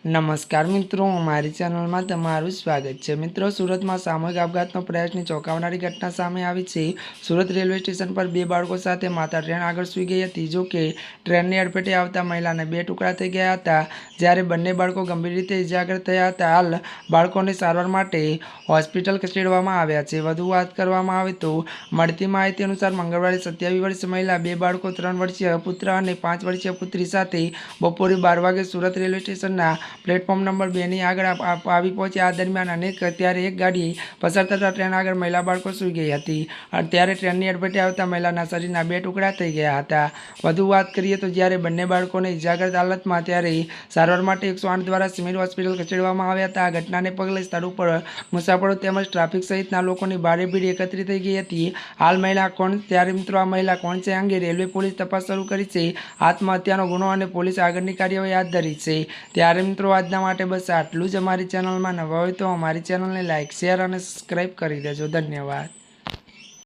નમસ્કાર મિત્રો, અમારી ચેનલમાં તમારું સ્વાગત છે। મિત્રો, સુરતમાં સામૂહિક આપઘાતનો પ્રયાસની ચોંકાવનારી ઘટના સામે આવી છે। સુરત રેલવે સ્ટેશન પર બે બાળકો સાથે માતા ટ્રેન આગળ સૂઈ ગઈ હતી। જો કે ટ્રેનની અડફેટે આવતા મહિલાને બે ટુકડા થઈ ગયા હતા, જ્યારે બંને બાળકો ગંભીર રીતે ઇજાગ્રસ્ત થયા હતા। હાલ બાળકોને સારવાર માટે હોસ્પિટલ ખસેડવામાં આવ્યા છે। વધુ વાત કરવામાં આવે તો મળતી માહિતી અનુસાર મંગળવારે 27 વર્ષીય મહિલા બે બાળકો 3 વર્ષીય પુત્ર અને 5 વર્ષીય પુત્રી સાથે બપોરે 12 વાગે સુરત રેલવે સ્ટેશનના પ્લેટફોર્મ નંબર 2 ની આગળ આવી પહોંચ્યા। આ દરમિયાન ત્યારે એક ગાડી પસાર થતાં ટ્રેન આગળ મહિલા બાળકો સૂઈ ગઈ હતી। ત્યારે ટ્રેનની અડફેટે આવતા મહિલાના શરીરના બે ટુકડા થઈ ગયા હતા। વધુ વાત કરીએ તો જ્યારે બંને બાળકોને ઇજાગ્રસ્ત હાલતમાં ત્યારે સારવાર માટે 108 દ્વારા સિવિલ હોસ્પિટલ ખસેડવામાં આવ્યા હતા। આ ઘટનાને પગલે સ્થળ ઉપર મુસાફરો તેમજ ટ્રાફિક સહિતના લોકોની ભારે ભીડ એકત્રિત થઈ ગઈ હતી। હાલ મહિલા કોણ ત્યારે મિત્રો આ મહિલા કોણ છે અંગે રેલવે પોલીસ તપાસ શરૂ કરી છે। આત્મહત્યાનો ગુનો અને પોલીસ આગળની કાર્યવાહી હાથ ધરી છે। ત્યારે મિત્રો આજના માટે બસ આટલું જ। અમારી ચેનલમાં નવા હોય તો અમારી ચેનલને લાઇક, શેર અને સબસ્ક્રાઈબ કરી દેજો। ધન્યવાદ।